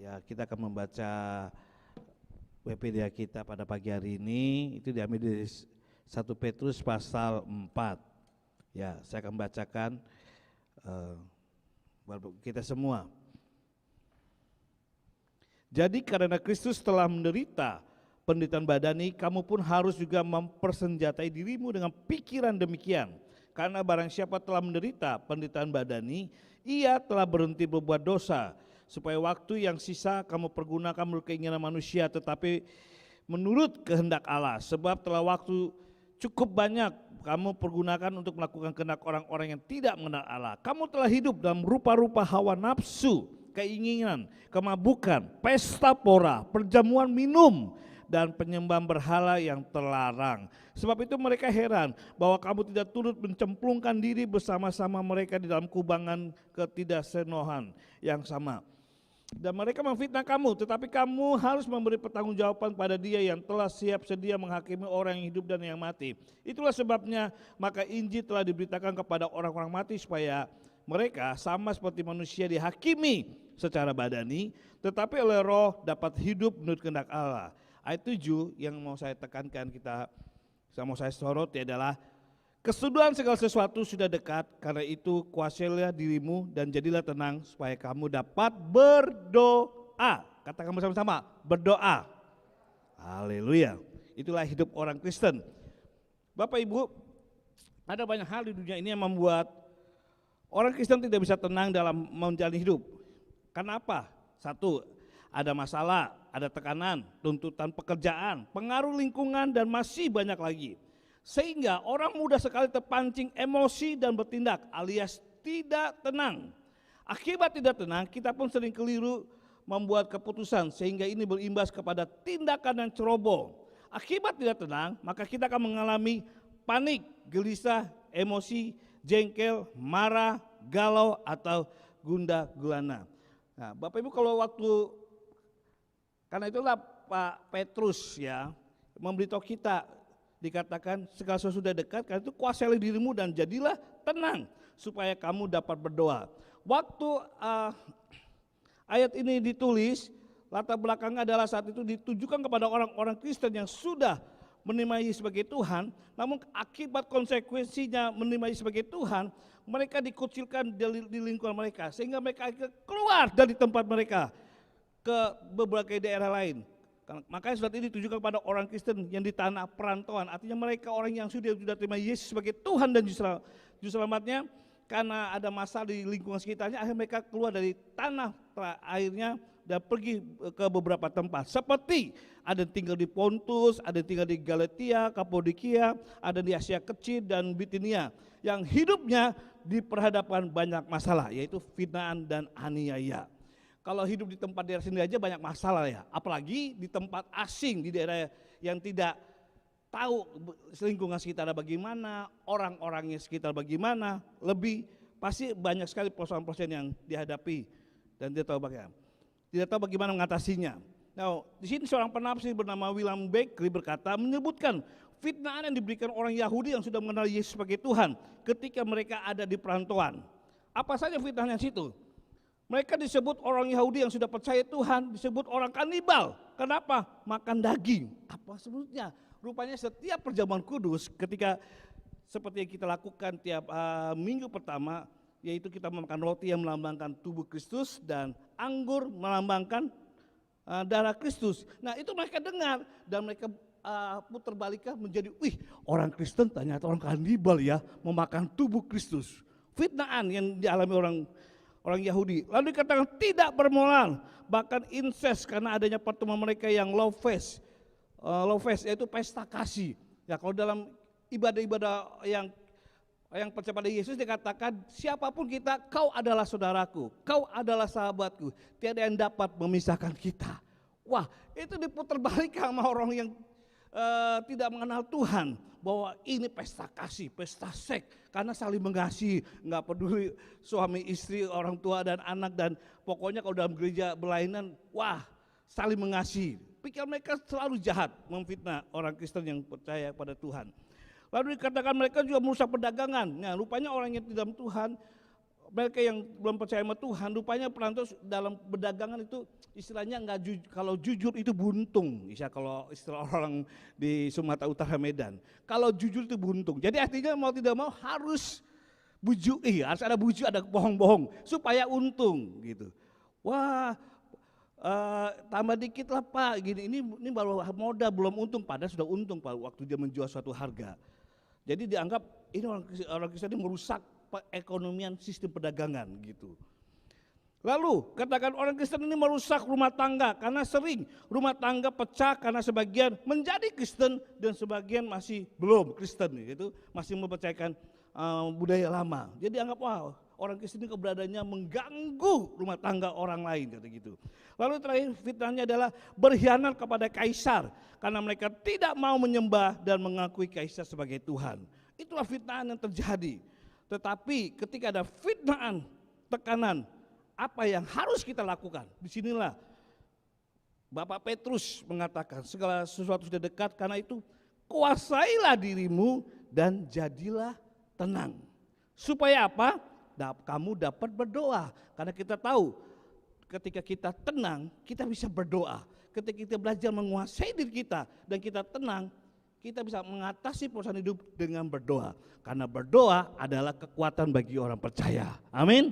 Ya, kita akan membaca WPDA kita pada pagi hari ini, itu diambil dari 1 Petrus pasal 4. Ya, saya akan bacakan buat kita semua. Jadi karena Kristus telah menderita penderitaan badani, kamu pun harus juga mempersenjatai dirimu dengan pikiran demikian. Karena barang siapa telah menderita penderitaan badani, ia telah berhenti berbuat dosa, supaya waktu yang sisa kamu pergunakan menurut keinginan manusia, tetapi menurut kehendak Allah. Sebab telah waktu cukup banyak kamu pergunakan untuk melakukan kehendak orang-orang yang tidak mengenal Allah. Kamu telah hidup dalam rupa-rupa hawa nafsu, keinginan, kemabukan, pesta pora, perjamuan minum, dan penyembahan berhala yang terlarang. Sebab itu mereka heran bahwa kamu tidak turut mencemplungkan diri bersama-sama mereka di dalam kubangan ketidaksenohan yang sama. Dan mereka memfitnah kamu, tetapi kamu harus memberi pertanggungjawaban pada Dia yang telah siap sedia menghakimi orang yang hidup dan yang mati. Itulah sebabnya maka Injil telah diberitakan kepada orang-orang mati supaya mereka sama seperti manusia dihakimi secara badani, tetapi oleh Roh dapat hidup menurut kehendak Allah. Ayat 7 yang mau saya tekankan, mau saya soroti adalah kesudahan segala sesuatu sudah dekat, karena itu kuasailah dirimu dan jadilah tenang supaya kamu dapat berdoa. Katakan bersama-sama, berdoa. Haleluya. Itulah hidup orang Kristen. Bapak Ibu, ada banyak hal di dunia ini yang membuat orang Kristen tidak bisa tenang dalam menjalani hidup. Kenapa? Satu, ada masalah, ada tekanan, tuntutan pekerjaan, pengaruh lingkungan, dan masih banyak lagi. Sehingga orang mudah sekali terpancing emosi dan bertindak alias tidak tenang. Akibat tidak tenang, kita pun sering keliru membuat keputusan sehingga ini berimbas kepada tindakan yang ceroboh. Akibat tidak tenang, maka kita akan mengalami panik, gelisah, emosi, jengkel, marah, galau, atau gundah gulana. Nah, Bapak Ibu, kalau karena itulah Pak Petrus ya memberitahu kita, dikatakan segala sesuatu sudah dekat, karena itu kuasailah dirimu dan jadilah tenang supaya kamu dapat berdoa. Waktu ayat ini ditulis, latar belakangnya adalah saat itu ditujukan kepada orang-orang Kristen yang sudah menerima Yesus sebagai Tuhan, namun akibat konsekuensinya menerima Yesus sebagai Tuhan, mereka dikucilkan di lingkungan mereka, sehingga mereka keluar dari tempat mereka ke berbagai daerah lain. Makanya surat ini ditujukan kepada orang Kristen yang di tanah perantauan, artinya mereka orang yang sudah terima Yesus sebagai Tuhan dan Juru Selamatnya. Karena ada masalah di lingkungan sekitarnya, akhirnya mereka keluar dari tanah airnya dan pergi ke beberapa tempat. Seperti ada yang tinggal di Pontus, ada yang tinggal di Galatia, Kapadokia, ada di Asia Kecil dan Bitinia, yang hidupnya diperhadapkan banyak masalah, yaitu fitnaan dan aniaya. Kalau hidup di tempat daerah sendiri aja banyak masalah ya, apalagi di tempat asing, di daerah yang tidak tahu lingkungan sekitar bagaimana, orang-orangnya sekitar bagaimana, lebih pasti banyak sekali persoalan-persoalan yang dihadapi dan tidak tahu bagaimana mengatasinya. Nah, di sini seorang penafsir bernama William Beckley berkata, menyebutkan fitnaan yang diberikan orang Yahudi yang sudah mengenal Yesus sebagai Tuhan ketika mereka ada di perantauan. Apa saja fitnahnya situ? Mereka disebut orang Yahudi yang sudah percaya Tuhan, disebut orang kanibal. Kenapa? Makan daging. Apa sebetulnya? Rupanya setiap perjamuan kudus ketika seperti yang kita lakukan tiap minggu pertama, yaitu kita memakan roti yang melambangkan tubuh Kristus dan anggur melambangkan darah Kristus. Nah, itu mereka dengar dan mereka putar baliknya menjadi, wih, orang Kristen ternyata orang kanibal ya, memakan tubuh Kristus. Fitnaan yang dialami orang Yahudi. Lalu dikatakan tidak bermoral, bahkan incest karena adanya pertemuan mereka yang love fest, yaitu pesta kasih. Ya, kalau dalam ibadah-ibadah yang percaya pada Yesus dikatakan, siapapun kita, kau adalah saudaraku, kau adalah sahabatku, tiada yang dapat memisahkan kita. Wah, itu diputar balik sama orang yang tidak mengenal Tuhan, bahwa ini pesta kasih, pesta seks, karena saling mengasihi, nggak peduli suami istri, orang tua dan anak, dan pokoknya kalau dalam gereja berlainan, wah, saling mengasihi. Pikiran mereka selalu jahat, memfitnah orang Kristen yang percaya pada Tuhan. Lalu dikatakan mereka juga merusak perdagangan. Nah, rupanya orang yang tidak Tuhan mereka yang belum percaya sama Tuhan, rupanya perantau dalam berdagangan itu istilahnya kalau jujur itu buntung, kalau istilah orang di Sumatera Utara Medan. Kalau jujur itu buntung. Jadi artinya mau tidak mau harus harus ada bujuk, ada bohong-bohong supaya untung gitu. Wah, tambah dikit lah Pak, gini ini baru modal belum untung, padahal sudah untung Pak waktu dia menjual suatu harga. Jadi dianggap ini orang Kristen ini merusak perekonomian sistem perdagangan gitu. Lalu katakan orang Kristen ini merusak rumah tangga karena sering rumah tangga pecah karena sebagian menjadi Kristen dan sebagian masih belum Kristen, itu masih mempercayakan budaya lama. Jadi anggap wah orang Kristen ini keberadaannya mengganggu rumah tangga orang lain kata gitu. Lalu terakhir fitnahnya adalah berkhianat kepada kaisar karena mereka tidak mau menyembah dan mengakui kaisar sebagai Tuhan. Itulah fitnah yang terjadi. Tetapi ketika ada fitnaan, tekanan, apa yang harus kita lakukan? Disinilah Bapak Petrus mengatakan segala sesuatu sudah dekat, karena itu kuasailah dirimu dan jadilah tenang. Supaya apa? Kamu dapat berdoa. Karena kita tahu ketika kita tenang kita bisa berdoa. Ketika kita belajar menguasai diri kita dan kita tenang, kita bisa mengatasi persoalan hidup dengan berdoa. Karena berdoa adalah kekuatan bagi orang percaya. Amin.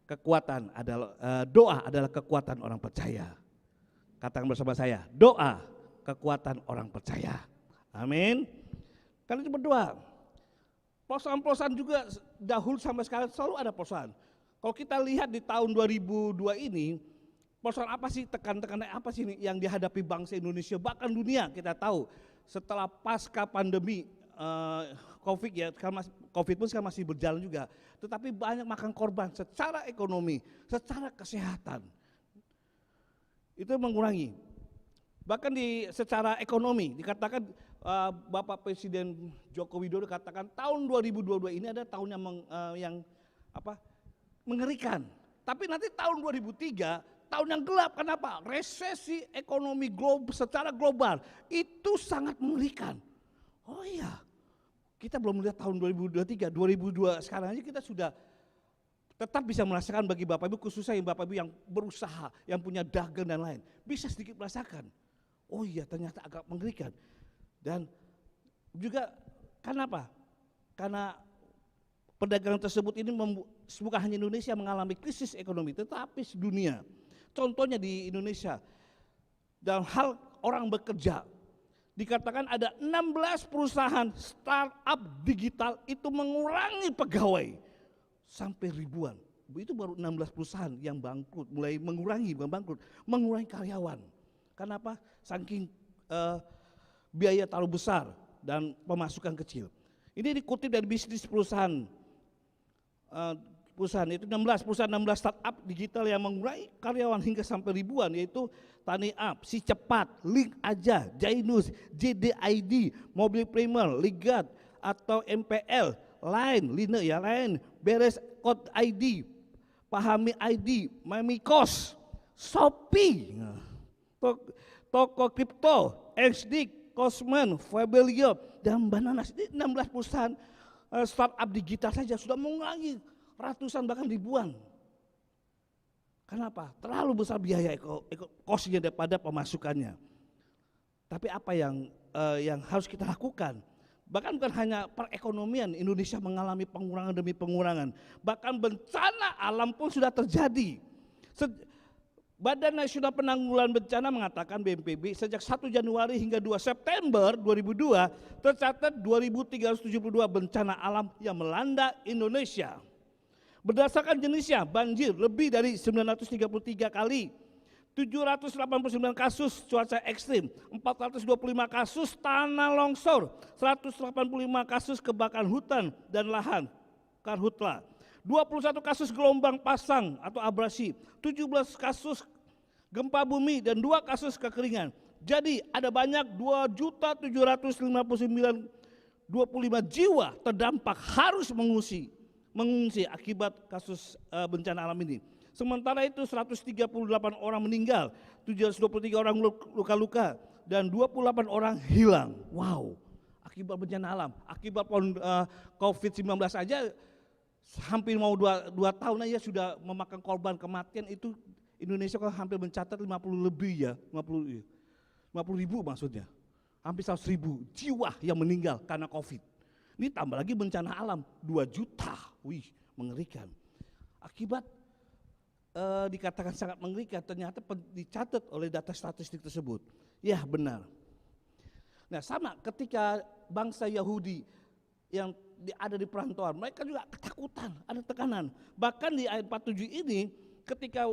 Kekuatan adalah doa adalah kekuatan orang percaya. Katakan bersama saya, doa kekuatan orang percaya. Amin. Karena itu berdoa. Persoalan-persoalan juga dahulu sampai sekarang selalu ada persoalan. Kalau kita lihat di tahun 2002 ini, persoalan apa sih, tekanan apa sih yang dihadapi bangsa Indonesia, bahkan dunia. Kita tahu setelah pasca pandemi COVID ya, COVID pun sekarang masih berjalan juga. Tetapi banyak makan korban secara ekonomi, secara kesehatan. Itu mengurangi. Bahkan secara ekonomi dikatakan Bapak Presiden Joko Widodo katakan tahun 2022 ini ada tahun yang mengerikan. Tapi nanti tahun 2003 tahun yang gelap. Kenapa? Resesi ekonomi secara global itu sangat mengerikan. Oh iya, kita belum melihat tahun 2023, 2002 sekarang aja kita sudah tetap bisa merasakan bagi Bapak Ibu, khususnya yang Bapak Ibu yang berusaha, yang punya dagang dan lain, bisa sedikit merasakan. Oh iya, ternyata agak mengerikan. Dan juga kenapa? Karena perdagangan tersebut ini bukan hanya Indonesia mengalami krisis ekonomi, tetapi sedunia. Contohnya di Indonesia, dalam hal orang bekerja, dikatakan ada 16 perusahaan startup digital itu mengurangi pegawai sampai ribuan. Itu baru 16 perusahaan yang bangkrut, mulai mengurangi, bukan bangkrut, mengurangi karyawan. Kenapa? Saking biaya terlalu besar dan pemasukan kecil. Ini dikutip dari bisnis perusahaan. Perusahaan itu 16 startup digital yang mengurangi karyawan hingga sampai ribuan, yaitu TaniUp, Si Cepat, Link Aja, Jainus, JDID, Mobil Primer, Ligat atau MPL, Line, Beres Code ID, Pahami ID, Mamikos, Shopee, Toko Kripto, XD, Cosmen, Fabelio, dan Bananas. Ini 16 perusahaan startup digital saja sudah mengurangi ratusan bahkan ribuan. Kenapa? Terlalu besar biaya kosnya daripada pemasukannya. Tapi apa yang harus kita lakukan? Bahkan bukan hanya perekonomian, Indonesia mengalami pengurangan demi pengurangan. Bahkan bencana alam pun sudah terjadi. Badan Nasional Penanggulangan Bencana mengatakan BNPB sejak 1 Januari hingga 2 September 2002 tercatat 2.372 bencana alam yang melanda Indonesia. Berdasarkan jenisnya, banjir lebih dari 933 kali, 789 kasus cuaca ekstrim, 425 kasus tanah longsor, 185 kasus kebakaran hutan dan lahan, karhutla, 21 kasus gelombang pasang atau abrasi, 17 kasus gempa bumi dan 2 kasus kekeringan. Jadi ada banyak 2.759.025 jiwa terdampak harus mengungsi akibat kasus bencana alam ini. Sementara itu 138 orang meninggal, 723 orang luka-luka dan 28 orang hilang. Wow, akibat bencana alam, akibat COVID-19 saja hampir mau dua tahun aja sudah memakan korban kematian itu. Indonesia kan hampir mencatat 50 lebih ya, 50 ribu maksudnya. Hampir 100.000 jiwa yang meninggal karena COVID. Ini tambah lagi bencana alam 2 juta, wih mengerikan. Akibat dikatakan sangat mengerikan, ternyata dicatat oleh data statistik tersebut. Ya benar. Nah sama ketika bangsa Yahudi yang ada di perantauan, mereka juga ketakutan, ada tekanan. Bahkan di ayat 47 ini ketika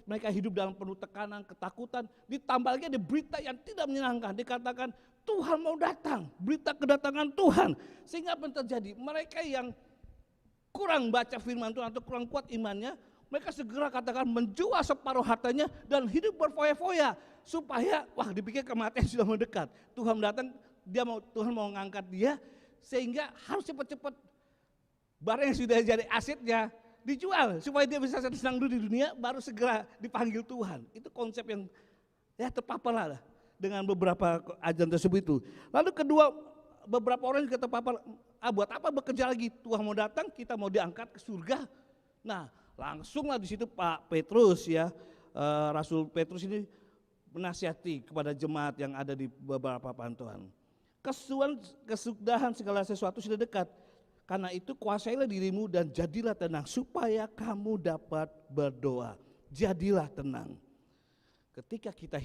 mereka hidup dalam penuh tekanan, ketakutan, ditambah lagi ada berita yang tidak menyenangkan, dikatakan Tuhan mau datang, berita kedatangan Tuhan. Sehingga apa yang terjadi? Mereka yang kurang baca firman Tuhan atau kurang kuat imannya, mereka segera katakan menjual separuh hartanya dan hidup berfoya-foya supaya dipikir kematian sudah mendekat. Tuhan datang, Tuhan mau mengangkat dia, sehingga harus cepat-cepat barang yang sudah jadi asetnya dijual supaya dia bisa senang dulu di dunia, baru segera dipanggil Tuhan. Itu konsep yang ya terpapar lah dengan beberapa ajaran tersebut itu. Lalu kedua, beberapa orang juga terpapar, buat apa bekerja lagi? Tuhan mau datang, kita mau diangkat ke surga. Nah, langsunglah di situ Pak Petrus ya, Rasul Petrus ini menasihati kepada jemaat yang ada di beberapa pantauan. Kesudahan segala sesuatu sudah dekat. Karena itu kuasailah dirimu dan jadilah tenang supaya kamu dapat berdoa. Jadilah tenang. Ketika kita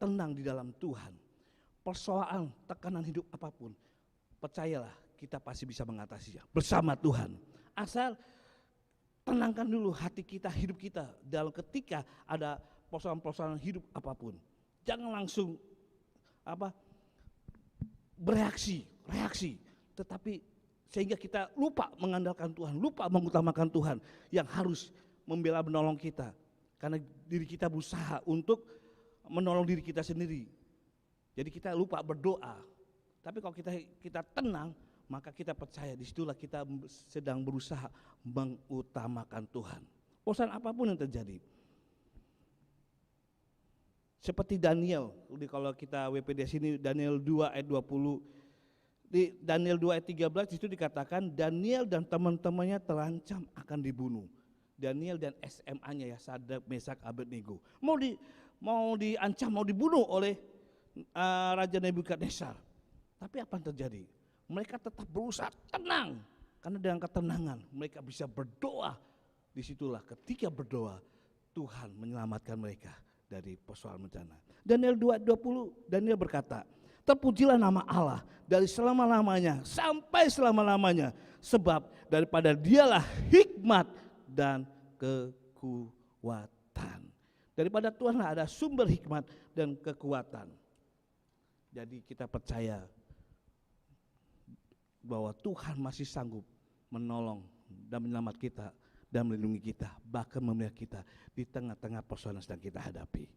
tenang di dalam Tuhan, persoalan tekanan hidup apapun, percayalah kita pasti bisa mengatasinya bersama Tuhan. Asal tenangkan dulu hati kita, hidup kita dalam ketika ada persoalan-persoalan hidup apapun. Jangan langsung bereaksi, tetapi sehingga kita lupa mengandalkan Tuhan, lupa mengutamakan Tuhan yang harus membela menolong kita. Karena diri kita berusaha untuk menolong diri kita sendiri. Jadi kita lupa berdoa. Tapi kalau kita tenang, maka kita percaya disitulah kita sedang berusaha mengutamakan Tuhan. Urusan apapun yang terjadi. Seperti Daniel, kalau kita WPD sini Daniel 2 ayat 20. Di Daniel 2 ayat 13 itu dikatakan Daniel dan teman-temannya terancam akan dibunuh. Daniel dan SMA-nya ya, Sadrak, Mesak, Abednego. Mau diancam, mau dibunuh oleh Raja Nebukadnezar. Tapi apa yang terjadi? Mereka tetap berusaha tenang. Karena dengan ketenangan mereka bisa berdoa. Disitulah ketika berdoa Tuhan menyelamatkan mereka dari persoalan bencana. Daniel 2 ayat 20, Daniel berkata, terpujilah nama Allah dari selama-lamanya sampai selama-lamanya. Sebab daripada dialah hikmat dan kekuatan. Daripada Tuhanlah ada sumber hikmat dan kekuatan. Jadi kita percaya bahwa Tuhan masih sanggup menolong dan menyelamatkan kita dan melindungi kita. Bahkan memelihara kita di tengah-tengah persoalan yang sedang kita hadapi.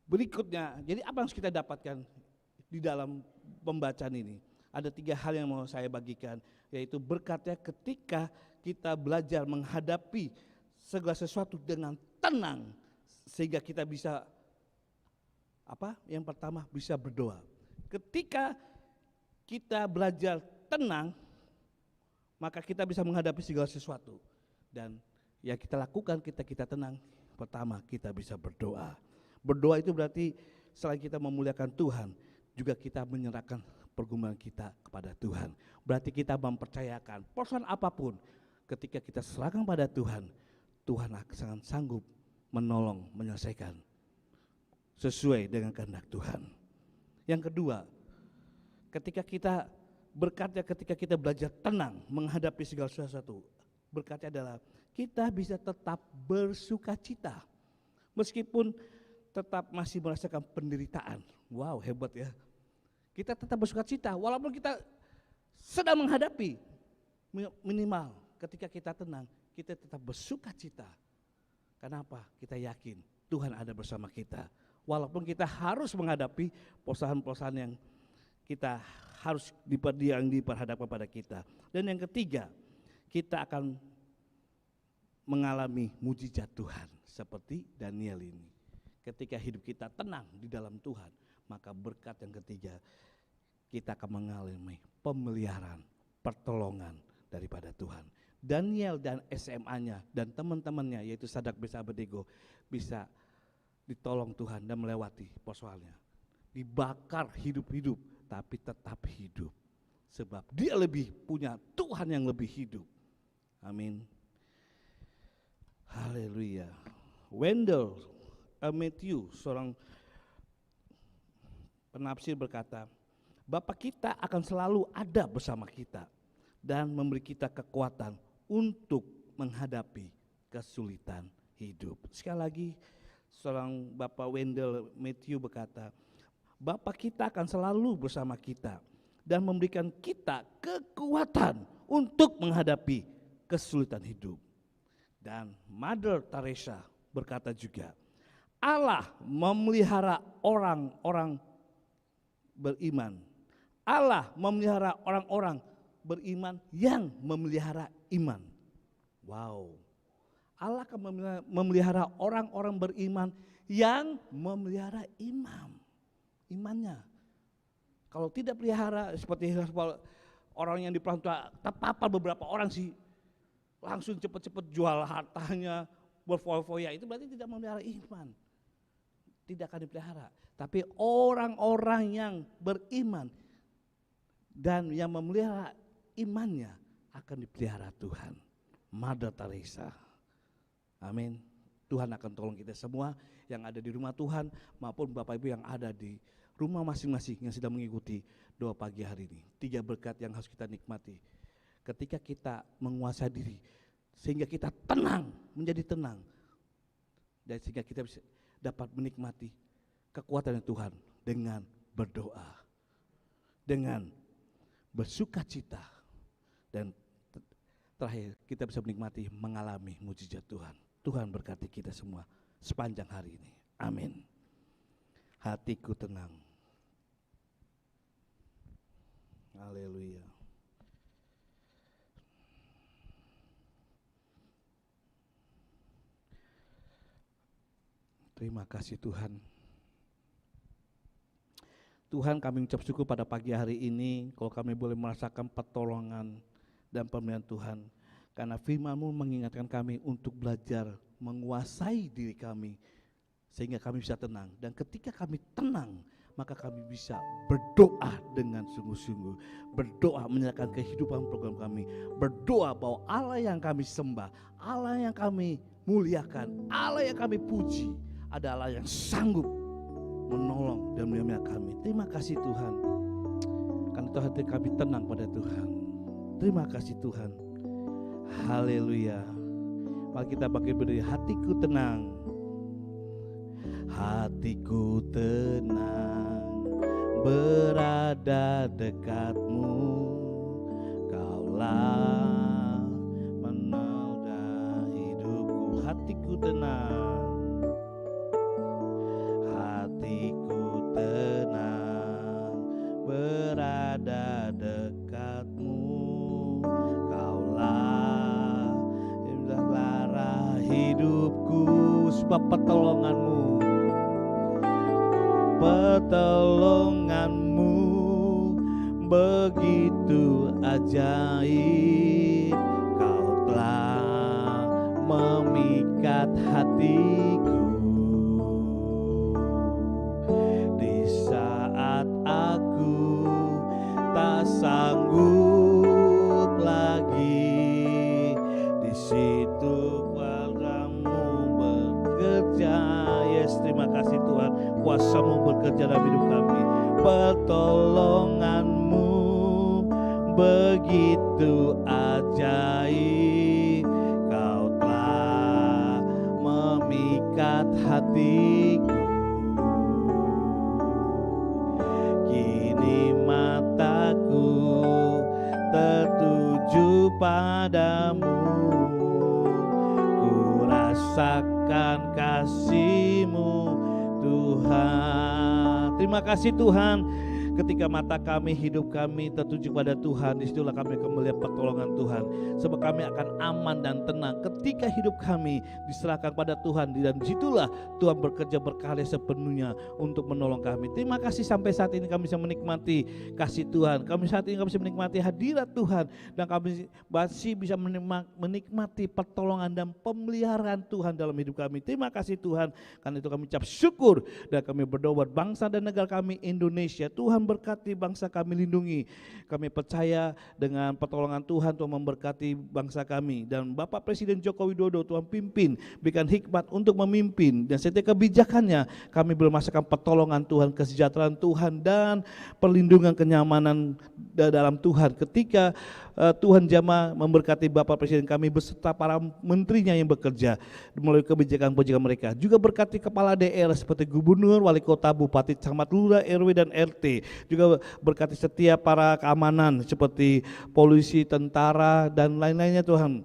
Berikutnya, jadi apa yang harus kita dapatkan di dalam pembacaan ini? Ada 3 hal yang mau saya bagikan, yaitu berkatnya ketika kita belajar menghadapi segala sesuatu dengan tenang, sehingga kita bisa yang pertama bisa berdoa. Ketika kita belajar tenang, maka kita bisa menghadapi segala sesuatu. Dan yang kita lakukan kita tenang, pertama kita bisa berdoa. Berdoa itu berarti selain kita memuliakan Tuhan, juga kita menyerahkan pergumulan kita kepada Tuhan. Berarti kita mempercayakan persoalan apapun, ketika kita serahkan pada Tuhan, Tuhan akan sanggup menolong, menyelesaikan sesuai dengan kehendak Tuhan. Yang kedua, ketika kita belajar tenang menghadapi segala sesuatu, berkatnya adalah kita bisa tetap bersuka cita. Meskipun tetap masih merasakan penderitaan. Wow, hebat ya. Kita tetap bersuka cita walaupun kita sedang menghadapi. Minimal ketika kita tenang, kita tetap bersuka cita. Kenapa? Kita yakin Tuhan ada bersama kita. Walaupun kita harus menghadapi persoalan-persoalan yang kita harus diperhadapkan pada kita. Dan yang ketiga, kita akan mengalami mujizat Tuhan seperti Daniel ini. Ketika hidup kita tenang di dalam Tuhan, maka berkat yang ketiga, kita akan mengalami pemeliharaan, pertolongan daripada Tuhan. Daniel dan SMA-nya dan teman-temannya yaitu Sadrak, Mesak, Abednego bisa ditolong Tuhan dan melewati persoalannya. Dibakar hidup-hidup tapi tetap hidup. Sebab dia lebih punya Tuhan yang lebih hidup. Amin. Haleluya. Wendell Matthew, seorang penafsir berkata, Bapa kita akan selalu ada bersama kita dan memberi kita kekuatan untuk menghadapi kesulitan hidup. Sekali lagi, seorang Bapak Wendell Matthew berkata, Bapa kita akan selalu bersama kita dan memberikan kita kekuatan untuk menghadapi kesulitan hidup. Dan Mother Teresa berkata juga, Allah memelihara orang-orang beriman. Allah memelihara orang-orang beriman yang memelihara iman. Wow. Allah akan memelihara orang-orang beriman yang memelihara imannya. Kalau tidak pelihara seperti orang yang di pelantara, terpapar beberapa orang sih langsung cepat-cepat jual hartanya, berfoya-foya, itu berarti tidak memelihara iman. Tidak akan dipelihara. Tapi orang-orang yang beriman dan yang memelihara imannya akan dipelihara Tuhan. Mother Teresa. Amin. Tuhan akan tolong kita semua yang ada di rumah Tuhan maupun Bapak Ibu yang ada di rumah masing-masing yang sedang mengikuti doa pagi hari ini. 3 berkat yang harus kita nikmati. Ketika kita menguasai diri sehingga kita tenang, menjadi tenang. Dan sehingga kita bisa dapat menikmati kekuatan Tuhan dengan berdoa, dengan bersukacita, dan terakhir kita bisa menikmati mengalami mujizat Tuhan. Tuhan berkati kita semua sepanjang hari ini. Amin. Hatiku tenang. Haleluya. Terima kasih Tuhan. Tuhan, kami mengucap syukur pada pagi hari ini kalau kami boleh merasakan pertolongan dan pemberian Tuhan. Karena firman-Mu mengingatkan kami untuk belajar menguasai diri kami sehingga kami bisa tenang. Dan ketika kami tenang, maka kami bisa berdoa dengan sungguh-sungguh. Berdoa menyerahkan kehidupan program kami. Berdoa bahwa Allah yang kami sembah, Allah yang kami muliakan, Allah yang kami puji adalah yang sanggup menolong dan menyembuhkan kami. Terima kasih Tuhan. Karena Tuhan hati kami tenang pada Tuhan. Terima kasih Tuhan. Haleluya. Mari kita pakai berdiri. Hatiku tenang. Hatiku tenang berada dekatmu. Kaulah menolda hidupku. Hatiku tenang. Hatiku tenang berada dekatmu. Kaulah pelihara hidupku, sebab pertolonganmu begitu ajaib. Kau telah memikat hatiku di saat aku tak sanggup lagi. Di situ padamu bekerja. Yes, terima kasih Tuhan. Kuasa-Mu bekerja dalam hidup kami. Pertolongan-Mu begitu ajaib. Kau telah memikat hatiku. Kini mataku tertuju padamu. Ku rasakan kasih-Mu Tuhan. Terima kasih Tuhan, Ketika mata kami, hidup kami tertuju pada Tuhan, disitulah kami akan melihat pertolongan Tuhan. Sebab kami akan aman dan tenang ketika hidup kami diserahkan pada Tuhan, dan disitulah Tuhan bekerja berkarya sepenuhnya untuk menolong kami. Terima kasih sampai saat ini kami bisa menikmati kasih Tuhan. Saat ini kami bisa menikmati hadirat Tuhan, dan kami masih bisa menikmati pertolongan dan pemeliharaan Tuhan dalam hidup kami. Terima kasih Tuhan, karena itu kami ucap syukur dan kami berdoa buat bangsa dan negara kami Indonesia. Tuhan berkati bangsa kami, lindungi. Kami percaya dengan pertolongan Tuhan memberkati bangsa kami, dan Bapak Presiden Joko Widodo Tuhan pimpin, berikan hikmat untuk memimpin, dan setiap kebijakannya kami merasakan pertolongan Tuhan, kesejahteraan Tuhan, dan perlindungan kenyamanan dalam Tuhan. Ketika Tuhan jamah memberkati Bapak Presiden kami beserta para menterinya yang bekerja melalui kebijakan-kebijakan mereka. Juga berkati kepala daerah seperti gubernur, wali kota, bupati, camat, lurah, RW dan RT. Juga berkati setiap para keamanan seperti polisi, tentara dan lain-lainnya Tuhan.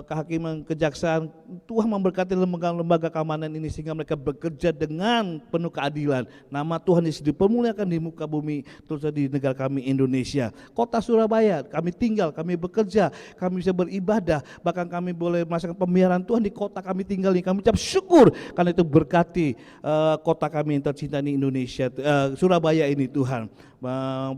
Kehakiman, kejaksaan, Tuhan memberkati lembaga-lembaga keamanan ini sehingga mereka bekerja dengan penuh keadilan. Nama Tuhan Yesus dipermuliakan di muka bumi, terutama di negara kami Indonesia. Kota Surabaya, kami tinggal, kami bekerja, kami bisa beribadah, bahkan kami boleh merasakan pemeliharaan Tuhan di kota kami tinggal ini. Kami ucap syukur karena itu berkati kota kami yang tercinta di Indonesia, Surabaya ini Tuhan.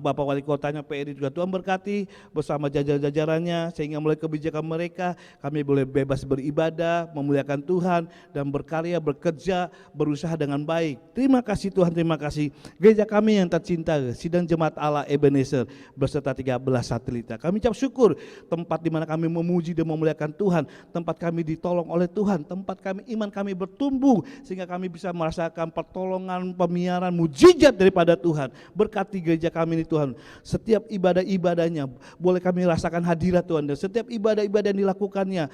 Bapak Wali Kotanya PRI juga Tuhan berkati bersama jajaran-jajarannya sehingga melalui kebijakan mereka kami boleh bebas beribadah, memuliakan Tuhan dan berkarya, bekerja, berusaha dengan baik. Terima kasih Tuhan, terima kasih. Gereja kami yang tercinta, Sidang Jemaat Allah Ebenezer beserta 13 satelita. Kami ucap syukur tempat di mana kami memuji dan memuliakan Tuhan, tempat kami ditolong oleh Tuhan, tempat kami iman kami bertumbuh sehingga kami bisa merasakan pertolongan, pemeliharaan, mujizat daripada Tuhan. Berkati gereja kami ini Tuhan, setiap ibadah-ibadahnya boleh kami rasakan hadirat Tuhan, dan setiap ibadah-ibadah yang dilakukannya,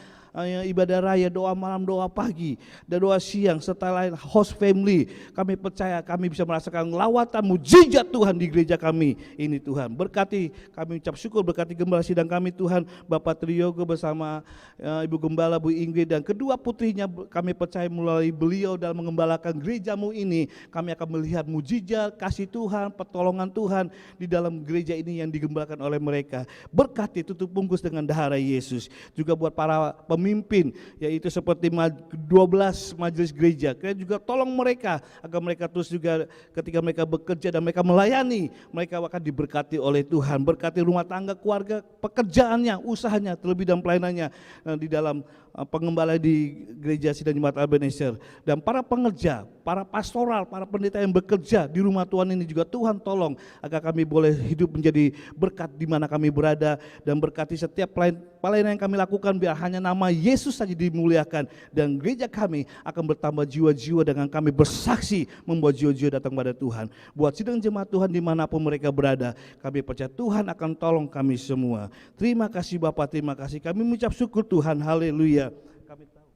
ibadah raya, doa malam, doa pagi, dan doa siang, serta lain host family, kami percaya kami bisa merasakan lawatan mujizat Tuhan di gereja kami ini Tuhan. Berkati, kami ucap syukur, berkati gembala sidang kami Tuhan, Bapak Triyogo bersama Ibu Gembala Bu Ingrid dan kedua putrinya. Kami percaya melalui beliau dalam mengembalakan gerejamu ini, kami akan melihat mujizat kasih Tuhan, pertolongan Tuhan di dalam gereja ini yang digembalakan oleh mereka. Berkati, tutup bungkus dengan darah Yesus. Juga buat para pemimpin, yaitu seperti 12 majelis gereja, kita juga tolong mereka agar mereka terus juga ketika mereka bekerja dan mereka melayani, mereka akan diberkati oleh Tuhan. Berkati rumah tangga, keluarga, pekerjaannya, usahanya, terlebih dalam pelayanannya di dalam pengembala di gereja Sidang Jemaat Ebenezer, dan para pengerja, para pastoral, para pendeta yang bekerja di rumah Tuhan ini juga Tuhan tolong agar kami boleh hidup menjadi berkat di mana kami berada, dan berkati setiap pelayanan yang kami lakukan biar hanya nama Yesus saja dimuliakan, dan gereja kami akan bertambah jiwa-jiwa dengan kami bersaksi membawa jiwa-jiwa datang pada Tuhan. Buat sidang jemaat Tuhan dimanapun mereka berada, kami percaya Tuhan akan tolong kami semua. Terima kasih Bapak, terima kasih. Kami mengucap syukur Tuhan, haleluya. Kami tahu.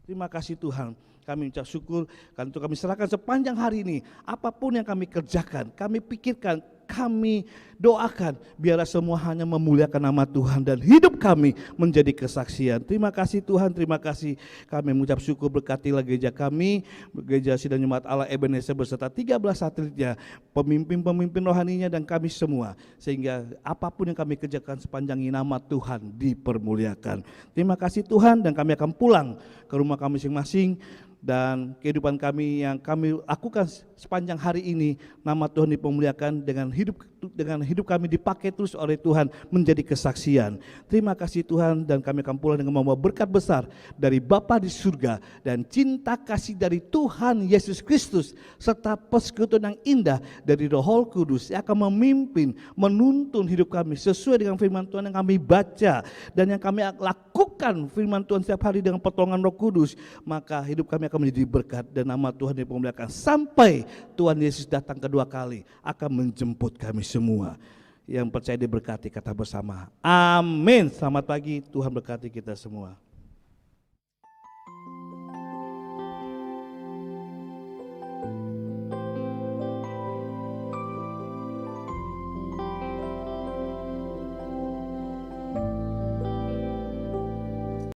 Terima kasih Tuhan. Kami ucap syukur karena itu kami serahkan sepanjang hari ini. Apapun yang kami kerjakan, kami pikirkan, kami doakan, biarlah semua hanya memuliakan nama Tuhan dan hidup kami menjadi kesaksian. Terima kasih Tuhan, terima kasih. Kami mengucap syukur, berkatilah gereja kami, gereja Sidang Jemaat Allah Ebenezer beserta 13 satelitnya, pemimpin-pemimpin rohaninya dan kami semua, sehingga apapun yang kami kerjakan sepanjang ini nama Tuhan dipermuliakan. Terima kasih Tuhan, dan kami akan pulang ke rumah kami masing-masing, dan kehidupan kami yang kami lakukan sepanjang hari ini nama Tuhan dipermuliakan, dengan hidup kami dipakai terus oleh Tuhan menjadi kesaksian. Terima kasih Tuhan, dan kami akan pulang dengan membawa berkat besar dari Bapa di surga dan cinta kasih dari Tuhan Yesus Kristus serta persekutuan yang indah dari Roh Kudus yang akan memimpin, menuntun hidup kami sesuai dengan firman Tuhan yang kami baca dan yang kami lakukan firman Tuhan setiap hari dengan pertolongan Roh Kudus. Maka hidup kami akan menjadi berkat dan nama Tuhan dipermuliakan sampai Tuhan Yesus datang kedua kali akan menjemput kami semua. Yang percaya diberkati kata bersama amin. Selamat pagi, Tuhan berkati kita semua.